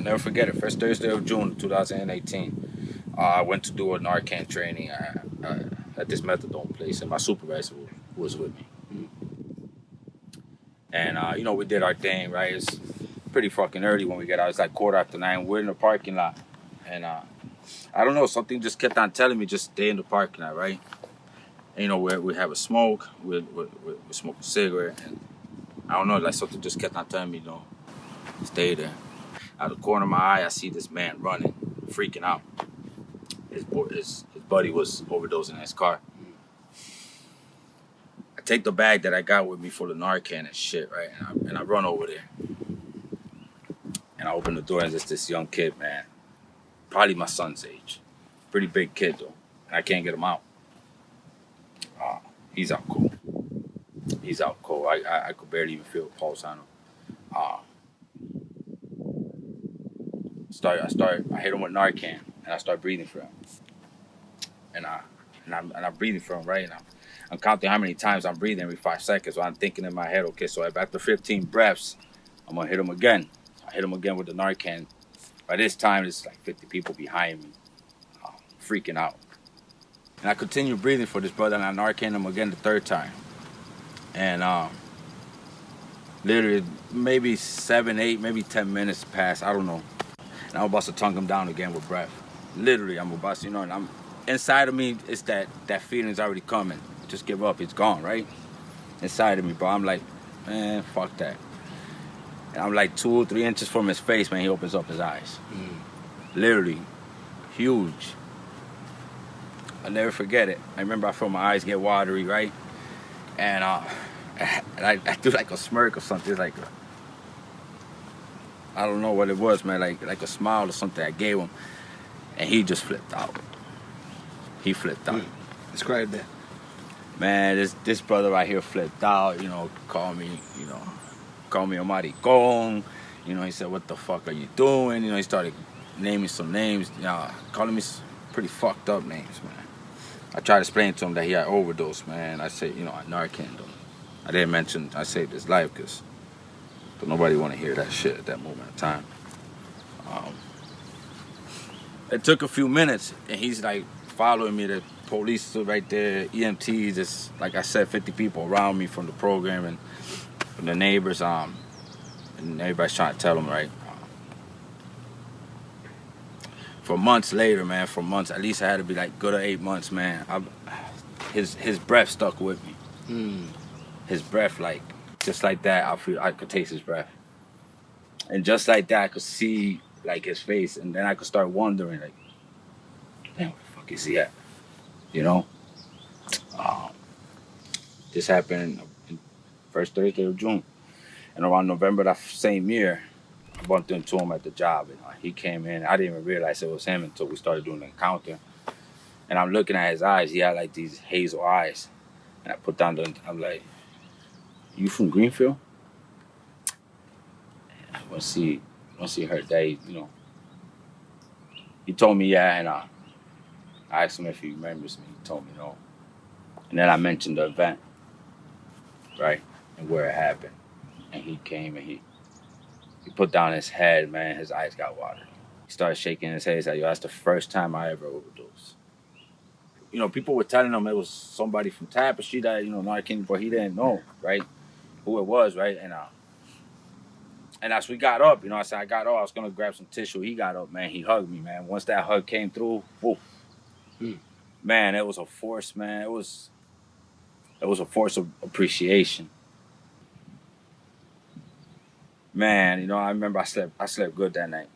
never forget it. First Thursday of June 2018. I went to do a Narcan training at this methadone place, and my supervisor was with me. And, we did our thing, right? It's pretty fucking early when we get out. It's like 9:15. We're in the parking lot. And I don't know, something just kept on telling me just stay in the parking lot, right? And, we have a smoke, we smoke a cigarette. And I don't know, like something just kept on telling me, stay there. Out of the corner of my eye, I see this man running, freaking out. His buddy was overdosing in his car. I take the bag that I got with me for the Narcan and shit, right? And I run over there. And I open the door and there's this young kid, man. Probably my son's age. Pretty big kid, though. And I can't get him out. He's out cold. He's out cold. I could barely even feel a pulse on him. I hit him with Narcan, and I start breathing for him. And I'm breathing for him, right? And I'm counting how many times I'm breathing every 5 seconds. So I'm thinking in my head, okay, so after 15 breaths, I'm gonna hit him again. I hit him again with the Narcan. By this time, there's like 50 people behind me, freaking out. And I continue breathing for this brother, and I Narcan him again the third time. And literally, maybe 7, 8, maybe 10 minutes passed. I don't know. And I'm about to tongue him down again with breath. Literally, I'm about to, and I'm inside of me. It's that feeling's already coming. Just give up. It's gone, right? Inside of me, bro. I'm like, man, fuck that. And I'm like 2 or 3 inches from his face, man. He opens up his eyes. Literally, huge. I'll never forget it. I remember I felt my eyes get watery, right? And I do like a smirk or something. It's like I don't know what it was, man. Like a smile or something I gave him, and he just flipped out. He flipped out. Describe that. Man, this brother right here flipped out. Called me a maricon. He said, "What the fuck are you doing?" He started naming some names. Calling me pretty fucked up names, man. I tried to explain to him that he had overdose, man. I said, I Narcaned him. I didn't mention I saved his life because nobody want to hear that shit at that moment in time. It took a few minutes, and he's like following me. The police stood right there, EMTs, just like I said, 50 people around me from the program and from the neighbors. And everybody's trying to tell him, right? For months later, man, at least I had to be like good 8 months, man. His breath stuck with me. His breath, like, just like that, I could taste his breath. And just like that, I could see, like, his face. And then I could start wondering, like, damn, where the fuck is he at? This happened in first Thursday of June. And around November that same year, I bumped into him at the job. He came in. I didn't even realize it was him until we started doing the encounter. And I'm looking at his eyes. He had, like, these hazel eyes. And I put down I'm like, "You from Greenfield?" And once he heard that, he told me, yeah, and I asked him if he remembers me. He told me no. And then I mentioned the event, right, and where it happened. And he came and he put down his head, man. His eyes got watery. He started shaking his head. He said, "Yo, that's the first time I ever overdosed." People were telling him it was somebody from Tapestry that, Narcan, but he didn't know, right, who it was, right? And as we got up, I said, I got up, I was going to grab some tissue. He got up, man. He hugged me, man. Once that hug came through, whoa. Man, it was a force, man. It was a force of appreciation. Man, I remember I slept good that night.